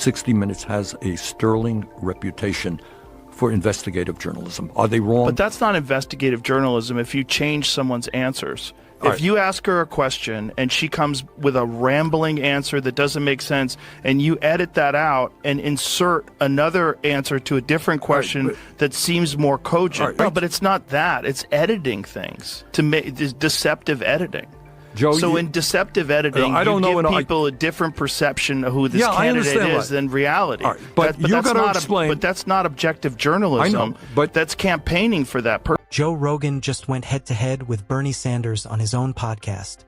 60 Minutes has a sterling reputation for investigative journalism. Are they wrong? But that's not investigative journalism if you change someone's answers. If you ask her a question and she comes with a rambling answer that doesn't make sense, and you edit that out and insert another answer to a different question that seems more cogent. No, but it's not that. It's editing things to make deceptive editing. Joe, so in deceptive editing, you give people a different perception of who this candidate is than reality. But you got to explain. But that's not objective journalism. I know, but that's campaigning for that person. Joe Rogan just went head-to-head with Bernie Sanders on his own podcast,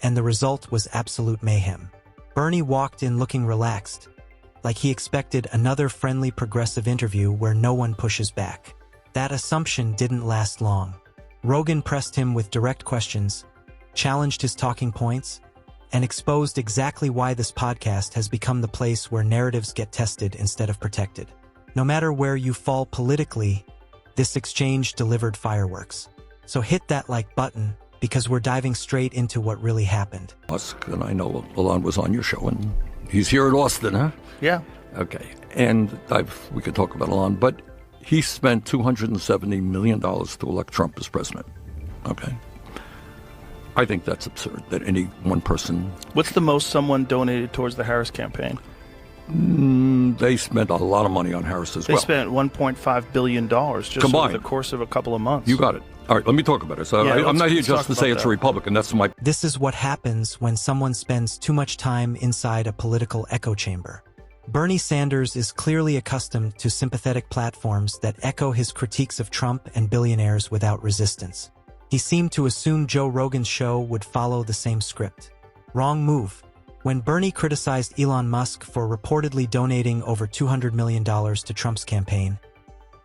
and the result was absolute mayhem. Bernie walked in looking relaxed, like he expected another friendly progressive interview where no one pushes back. That assumption didn't last long. Rogan pressed him with direct questions, challenged his talking points, and exposed exactly why this podcast has become the place where narratives get tested instead of protected. No matter where you fall politically, this exchange delivered fireworks. So hit that like button, because we're diving straight into what really happened. Musk, and I know Elon was on your show, and he's here in Austin, huh? Yeah. Okay. And we could talk about Elon, but he spent $270 million to elect Trump as president. Okay. I think that's absurd that any one person... What's the most someone donated towards the Harris campaign? They spent a lot of money on Harris as well. They spent $1.5 billion just combined over the course of a couple of months. You got it. All right, let me talk about it. So I'm not here just to say it's a Republican. That's my... This is what happens when someone spends too much time inside a political echo chamber. Bernie Sanders is clearly accustomed to sympathetic platforms that echo his critiques of Trump and billionaires without resistance. He seemed to assume Joe Rogan's show would follow the same script. Wrong move. When Bernie criticized Elon Musk for reportedly donating over $200 million to Trump's campaign,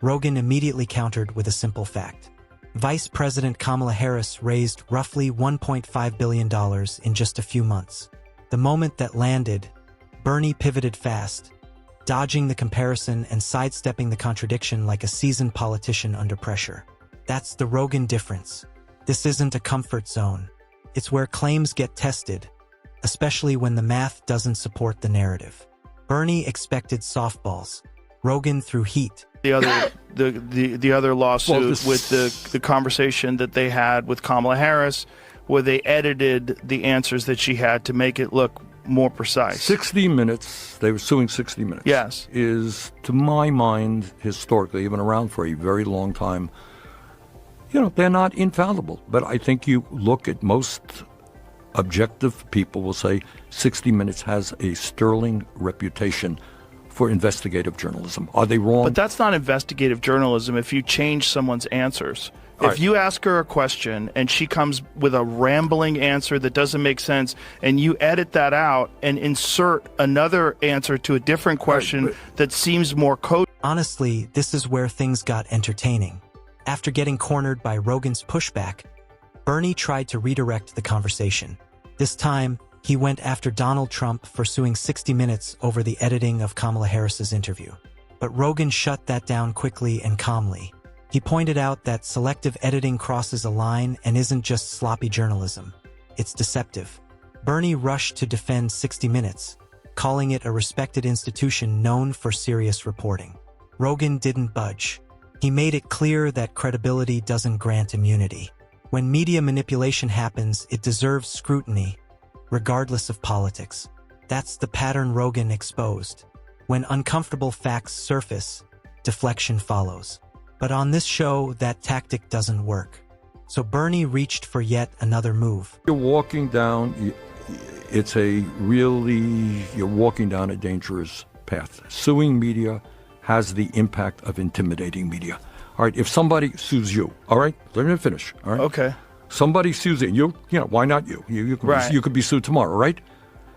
Rogan immediately countered with a simple fact. Vice President Kamala Harris raised roughly $1.5 billion in just a few months. The moment that landed, Bernie pivoted fast, dodging the comparison and sidestepping the contradiction like a seasoned politician under pressure. That's the Rogan difference. This isn't a comfort zone. It's where claims get tested, especially when the math doesn't support the narrative. Bernie expected softballs. Rogan threw heat. The other lawsuit with the conversation that they had with Kamala Harris, where they edited the answers that she had to make it look more precise. 60 Minutes, they were suing 60 Minutes. Yes. Is, to my mind, historically, even around for a very long time, they're not infallible. But I think you look at most objective people will say 60 Minutes has a sterling reputation for investigative journalism. Are they wrong? But that's not investigative journalism if you change someone's answers. If you ask her a question and she comes with a rambling answer that doesn't make sense, and you edit that out and insert another answer to a different question that seems more cogent. Honestly, this is where things got entertaining. After getting cornered by Rogan's pushback, Bernie tried to redirect the conversation. This time, he went after Donald Trump for suing 60 Minutes over the editing of Kamala Harris's interview. But Rogan shut that down quickly and calmly. He pointed out that selective editing crosses a line and isn't just sloppy journalism. It's deceptive. Bernie rushed to defend 60 Minutes, calling it a respected institution known for serious reporting. Rogan didn't budge. He made it clear that credibility doesn't grant immunity. When media manipulation happens, it deserves scrutiny, regardless of politics. That's the pattern Rogan exposed. When uncomfortable facts surface, deflection follows. But on this show, that tactic doesn't work. So Bernie reached for yet another move. You're walking down a dangerous path. Suing media has the impact of intimidating media. All right, if somebody sues you, all right, let me finish, all right? Okay. Somebody sues you, why not you? You could be sued tomorrow, right?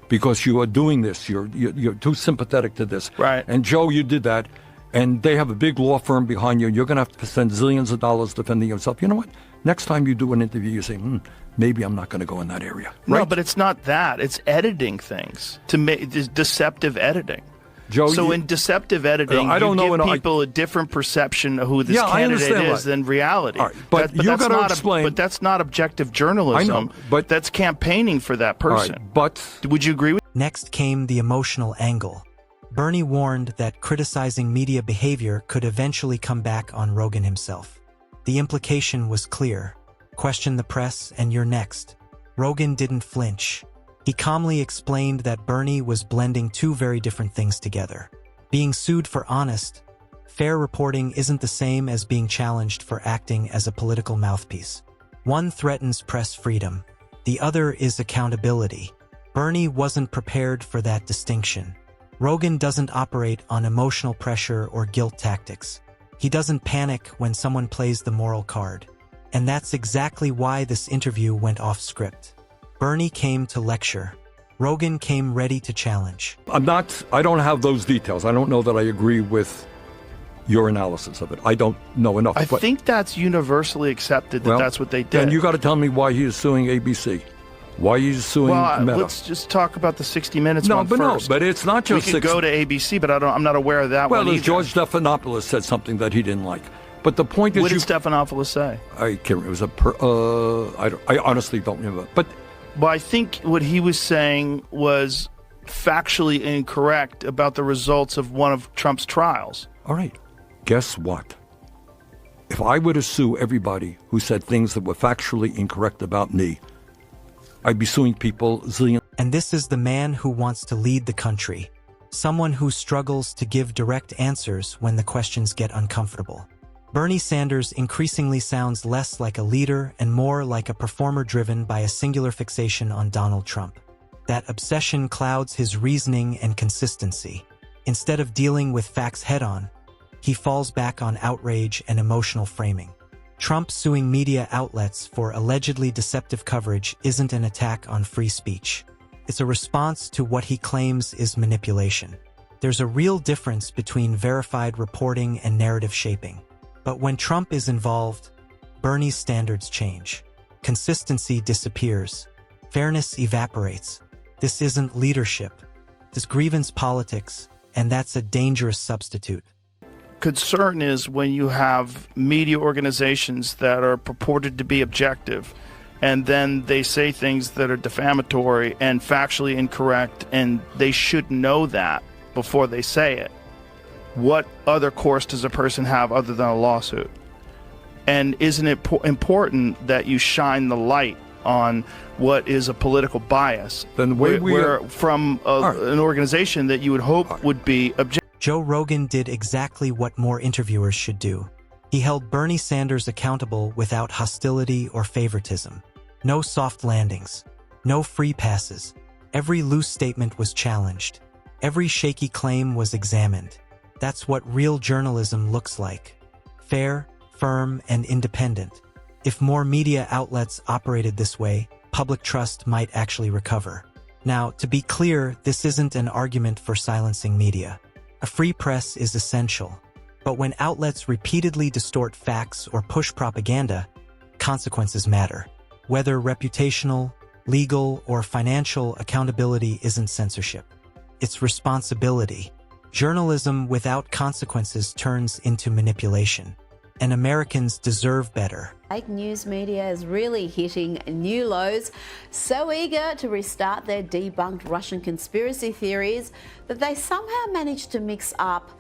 Because you are doing this, you're too sympathetic to this. Right. And Joe, you did that, and they have a big law firm behind you, you're going to have to spend zillions of dollars defending yourself. You know what? Next time you do an interview, you say, maybe I'm not going to go in that area. Right? No, but it's not that. It's editing things to make deceptive editing. Joe, so in deceptive editing, you give people a different perception of who this candidate is than reality. Right, but you got to explain. But that's not objective journalism. I know, but that's campaigning for that person. Right, but would you agree with? Next came the emotional angle. Bernie warned that criticizing media behavior could eventually come back on Rogan himself. The implication was clear. Question the press and you're next. Rogan didn't flinch. He calmly explained that Bernie was blending two very different things together. Being sued for honest, fair reporting isn't the same as being challenged for acting as a political mouthpiece. One threatens press freedom. The other is accountability. Bernie wasn't prepared for that distinction. Rogan doesn't operate on emotional pressure or guilt tactics. He doesn't panic when someone plays the moral card. And that's exactly why this interview went off script. Bernie came to lecture. Rogan came ready to challenge. I don't have those details. I don't know that I agree with your analysis of it. I don't know enough. I think that's universally accepted that that's what they did. Then you got to tell me why he is suing ABC. Why he's suing Meta. Let's just talk about the 60 Minutes one first. No, but it's not just... We could go to ABC, but I'm not aware of that one either. George Stephanopoulos said something that he didn't like. But the point is... What did Stephanopoulos say? I can't remember. It was I honestly don't remember. But... Well, I think what he was saying was factually incorrect about the results of one of Trump's trials. All right. Guess what? If I were to sue everybody who said things that were factually incorrect about me, I'd be suing people zillion. And this is the man who wants to lead the country. Someone who struggles to give direct answers when the questions get uncomfortable. Bernie Sanders increasingly sounds less like a leader and more like a performer driven by a singular fixation on Donald Trump. That obsession clouds his reasoning and consistency. Instead of dealing with facts head-on, he falls back on outrage and emotional framing. Trump suing media outlets for allegedly deceptive coverage isn't an attack on free speech. It's a response to what he claims is manipulation. There's a real difference between verified reporting and narrative shaping. But when Trump is involved, Bernie's standards change. Consistency disappears. Fairness evaporates. This isn't leadership. This grievance politics, and that's a dangerous substitute. Concern is when you have media organizations that are purported to be objective and then they say things that are defamatory and factually incorrect, and they should know that before they say it. What other course does a person have other than a lawsuit? And isn't it important that you shine the light on what is a political bias? Then the way we're from an organization that you would hope would be objective. Joe Rogan did exactly what more interviewers should do. He held Bernie Sanders accountable without hostility or favoritism. No soft landings. No free passes. Every loose statement was challenged. Every shaky claim was examined. That's what real journalism looks like. Fair, firm, and independent. If more media outlets operated this way, public trust might actually recover. Now, to be clear, this isn't an argument for silencing media. A free press is essential. But when outlets repeatedly distort facts or push propaganda, consequences matter. Whether reputational, legal, or financial, accountability isn't censorship. It's responsibility. Journalism without consequences turns into manipulation. And Americans deserve better. Fake news media is really hitting new lows, so eager to restart their debunked Russian conspiracy theories that they somehow managed to mix up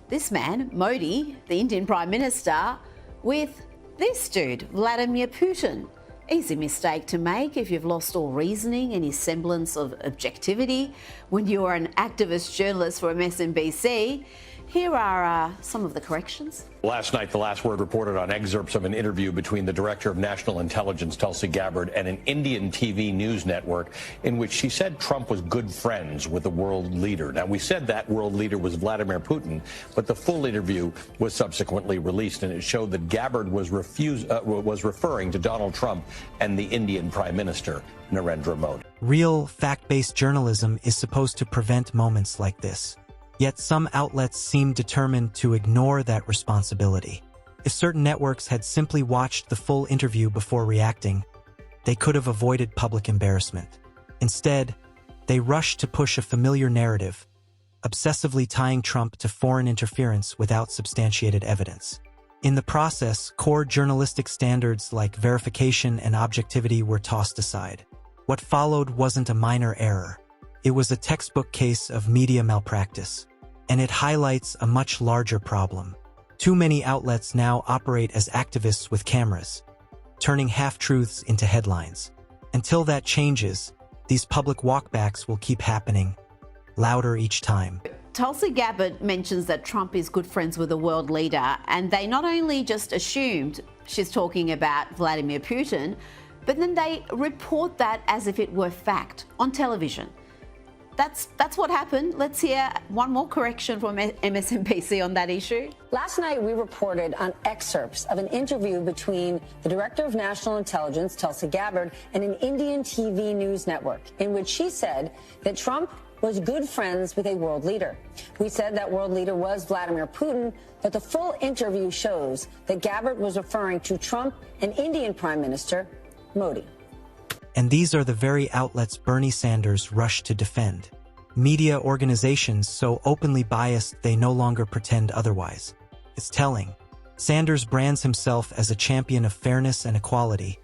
this man, Modi, the Indian Prime Minister, with this dude, Vladimir Putin. Easy mistake to make if you've lost all reasoning, any semblance of objectivity when you are an activist journalist for MSNBC. Here are some of the corrections. Last night, The Last Word reported on excerpts of an interview between the Director of National Intelligence, Tulsi Gabbard, and an Indian TV news network in which she said Trump was good friends with the world leader. Now, we said that world leader was Vladimir Putin, but the full interview was subsequently released, and it showed that Gabbard was referring to Donald Trump and the Indian Prime Minister, Narendra Modi. Real, fact-based journalism is supposed to prevent moments like this. Yet some outlets seem determined to ignore that responsibility. If certain networks had simply watched the full interview before reacting, they could have avoided public embarrassment. Instead, they rushed to push a familiar narrative, obsessively tying Trump to foreign interference without substantiated evidence. In the process, core journalistic standards like verification and objectivity were tossed aside. What followed wasn't a minor error. It was a textbook case of media malpractice, and it highlights a much larger problem. Too many outlets now operate as activists with cameras, turning half-truths into headlines. Until that changes, these public walkbacks will keep happening, louder each time. Tulsi Gabbard mentions that Trump is good friends with a world leader, and they not only just assumed she's talking about Vladimir Putin, but then they report that as if it were fact on television. That's what happened. Let's hear one more correction from MSNBC on that issue. Last night, we reported on excerpts of an interview between the Director of National Intelligence, Tulsi Gabbard, and an Indian TV news network, in which she said that Trump was good friends with a world leader. We said that world leader was Vladimir Putin, but the full interview shows that Gabbard was referring to Trump and Indian Prime Minister Modi. And these are the very outlets Bernie Sanders rushed to defend. Media organizations so openly biased they no longer pretend otherwise. It's telling. Sanders brands himself as a champion of fairness and equality,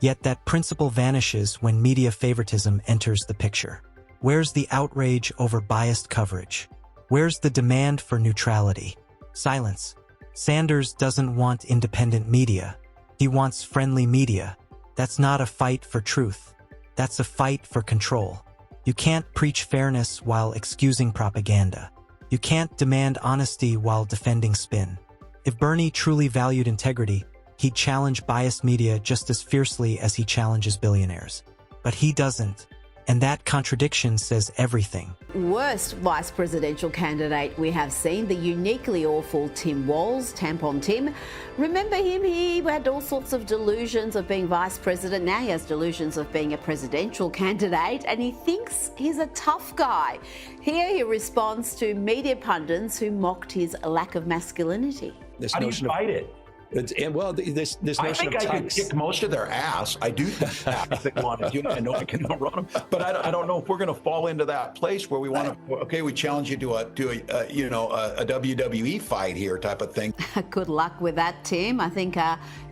yet that principle vanishes when media favoritism enters the picture. Where's the outrage over biased coverage? Where's the demand for neutrality? Silence. Sanders doesn't want independent media. He wants friendly media. That's not a fight for truth. That's a fight for control. You can't preach fairness while excusing propaganda. You can't demand honesty while defending spin. If Bernie truly valued integrity, he'd challenge biased media just as fiercely as he challenges billionaires. But he doesn't. And that contradiction says everything. Worst vice presidential candidate we have seen, the uniquely awful Tim Walz, Tampon Tim. Remember him? He had all sorts of delusions of being vice president. Now he has delusions of being a presidential candidate, and he thinks he's a tough guy. Here he responds to media pundits who mocked his lack of masculinity. How do you fight it? This I notion think of I could kick most of their ass. I do think that if they wanted to. I know I can run them, but I don't know if we're going to fall into that place where we want to. Okay, we challenge you to a WWE fight here type of thing. Good luck with that, Tim. I think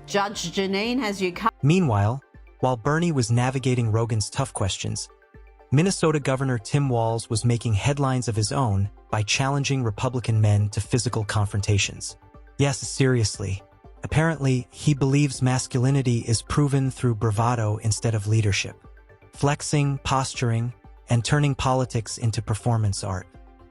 Judge Janine has you covered. Meanwhile, while Bernie was navigating Rogan's tough questions, Minnesota Governor Tim Walz was making headlines of his own by challenging Republican men to physical confrontations. Yes, seriously. Apparently, he believes masculinity is proven through bravado instead of leadership, flexing, posturing, and turning politics into performance art.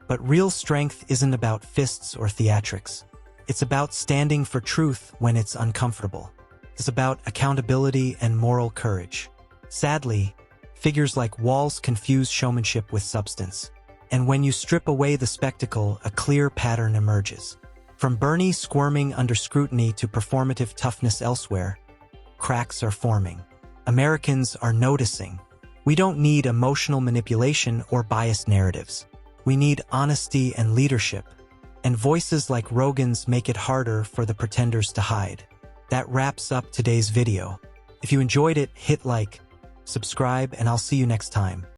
But real strength isn't about fists or theatrics. It's about standing for truth when it's uncomfortable. It's about accountability and moral courage. Sadly, figures like Walz confuse showmanship with substance. And when you strip away the spectacle, a clear pattern emerges. From Bernie squirming under scrutiny to performative toughness elsewhere, cracks are forming. Americans are noticing. We don't need emotional manipulation or biased narratives. We need honesty and leadership. And voices like Rogan's make it harder for the pretenders to hide. That wraps up today's video. If you enjoyed it, hit like, subscribe, and I'll see you next time.